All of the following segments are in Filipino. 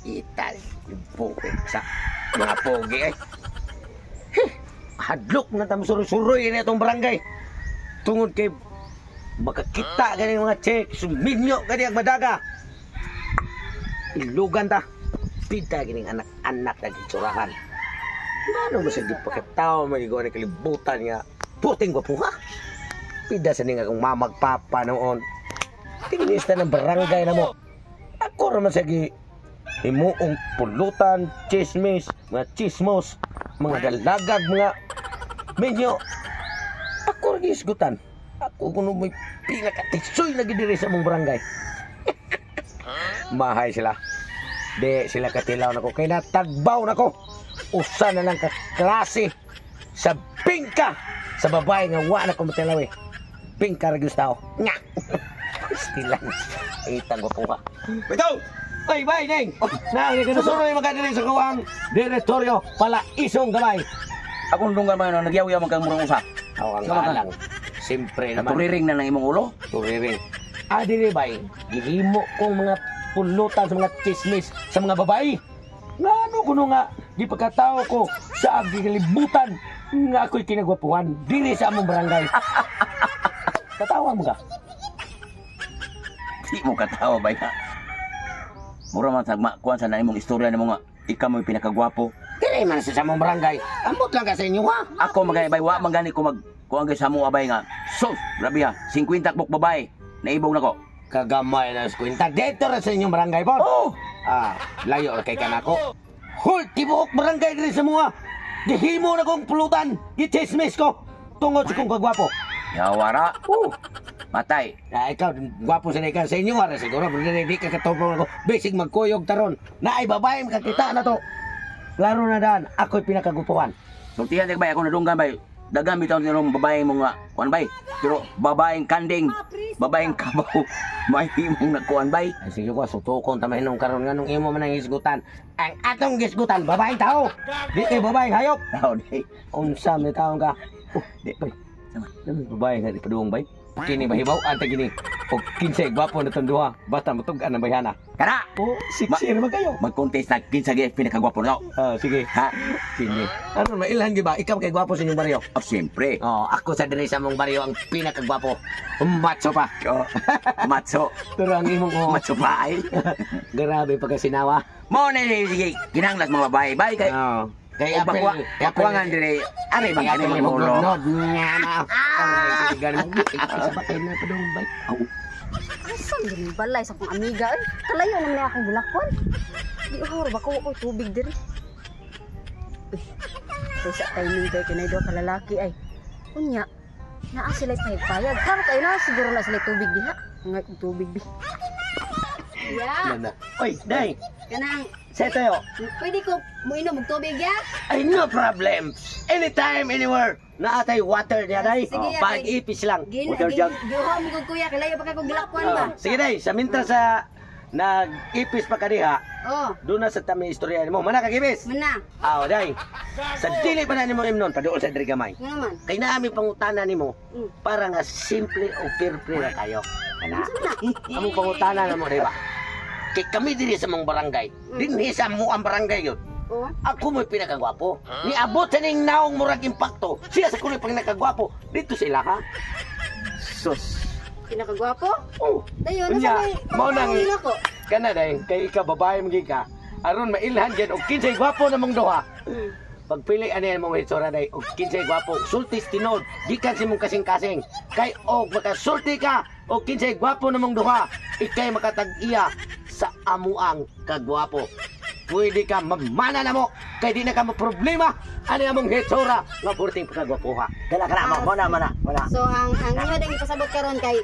Ital, yung bukit sa mga pogi ay. Hadlok na tamo suroy-suroy na itong barangay. Tungod kay makakita gani mga check, suminyo gani ang madaga. Ilugan ta. Pita gini anak-anak na gitsurahan. Ano mo sa gipakataw, magigawa na kalibutan nga. Puting gwapo ha. Pida sa nga kung mamagpapa noon. Tinista ng barangay na mo. Ako naman sa himuong pulutan, chismis, mga chismos, mga dalagag, mga menyo. Ako rin isgutan. Ako kuno may pinakatisoy na gidiri sa mong barangay. Mahay sila. Di sila katilaw na ko. Kaya natagbaw na ko. Usa na lang kaklase sa bingka sa babae nga wa na ko matilaw eh. Bingka rin gusto ako. Nga! Stilan. Itang ko ha. Bitaw! Ay, bay, Neng! Nang, ikanusunod yung magkadirin sa kawang direktoryo pala isong gamay. Akong lungga man na nagyaw-yaw magkang murang usa. Awang lang. Siyempre naman. Turiring na ng imong ulo. Turiring. Diri bay, gihimo kong mga pulutan sa mga chismis sa mga babae. Nga ano kuno nga, di pagkatao ko sa agilibutan nga ako'y kinagwapuhan diri sa among barangay. Katawa mo ka? Di mo katawa ba ya? Mura man sagmakuan sa na imong istorya nimo nga ikaw mo'y pinakagwapo. Dili man sa among barangay. Ambot lang ka sa inyo ha. Ako magay wa man gani ko kuan sa mo abay nga. So, grabe ha. 50 buk babae. Naibog nako. Kagamay na sa kwenta. Dito ra sa inyong barangay po. Oh! Layo ra kay kanako. Hul, tibuok barangay diri sa mga. Gihimo na kong pulutan. Gichismis ko. Tungod sa kong kagwapo. Yawara. Matay. Ikaw, gwapo sa ikaw sa inyo. Siguro, di ka katupong ako. Basic magkuyog taron. Na ay babae, makakita na to. Laro na daan, ako'y pinakagupuan. Sultihan bay ako nadunggan bay. Dagan bitaw nilong babaeng mo nga kuan bay. Pero babaeng kanding, babaeng kabaw. May imong nakuan bay. Ay sige ko, sutukon tamahin nung karon nga nung imo man ang isgutan. Ang atong gisgutan, babaeng tao. Di kay babaeng hayop. Tao day. Unsa may taong ka? Di bay. Sama. Babae nga di paduong bay. Kini mahibaw anta gini. Og 15 gwapo na tanduha. Basta matug-an ang bayhana. Kana. Siksir man kayo. Mag-contest na 15 gyud pinakagwapo na. Sige. Ha? Kini. Ano mailhan gi ba? Ikaw kay gwapo sa inyong baryo. Siyempre. Ako sa diri sa mong baryo ang pinakagwapo. Macho pa. Matso. Pero ang imong Matso pa ay. Grabe pagkasinawa. Mo na sige. Kinahanglas mga babae. Bay kay. Kaya pakuangan dire. Ari bang ani mga ulo. Nod nga na. Ay ganun. Sa bakay na padung bay. Asan din balay sa akong amiga ay. Kalayo naman akong bulakon. Di horo ba ko tubig diri. Sa timing kay kanay do kalalaki ay. Unya, naa sila payag. Karo kayo na siguro na sila tubig diha. Ngay tubig bi. Nana. Oy, day. Kanang Say tayo. pwede ko muinom og tubig ya? Ay, no problem. Anytime, anywhere. Naatay water niya, day. Sige, ya, Pag-ipis lang. Gin, Water jug. giuha mo kog kuya kalayo pa kay kog gilakwan ba? Sige, day. Sa minta sa nag-ipis pa ka diha, Oh, doon na sa tami istorya mo. Mana kag-ipis? mana. Day. Sa dili pa na nimo imnon, paduol sa diri gamay. Nga naman. Kay naami pangutana nimo, para nga simple o pure na kayo. Kana? Among pangutana na mo, di ba? Kay kami diri sa mong barangay. Dinhi sa mo ang barangay yun. Oh, Ako mo'y pinakagwapo. Niabot sa ning naong murag impakto. Siya sa kuno'y pinakagwapo. Dito sila ha. Sus. pinakagwapo? Oh. Dayon na Unya, sa may mao nang ako. kana dahil kay ikaw babae mong ka. Aron mailhan dyan og kinsay gwapo na mong duha. Pagpili ani mong hitsura day og kinsay gwapo, sultis tinod, gikan si mong kasing-kasing. Kay og makasulti ka og kinsay gwapo na mong duha, ikay makatag-iya sa amuang kagwapo. Pwede ka mamana na mo kay di na ka problema ani among hitsura nga burting pagkagwapo ha. Kana mana. So ang iya dang ipasabot karon kay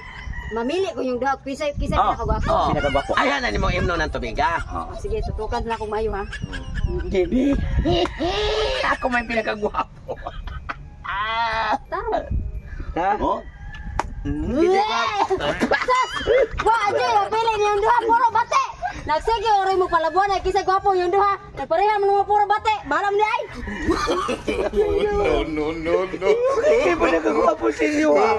mamili ko yung duha kisa pinakagwapo. Pinakagwapo. Ayan na ni mong imno ng tubig ha. Sige, tutukan na akong mayo ha. Hindi. Ako may pinakagwapo. Tama. Ha? Oh. Sas! Wa aja pili yung duha puro bate. Nagsige ori mo palabuan ay kisa gwapo yung duha. Nagpareha mo puro bate. Balam ni ay. No. Pinakagwapo sa inyo ha.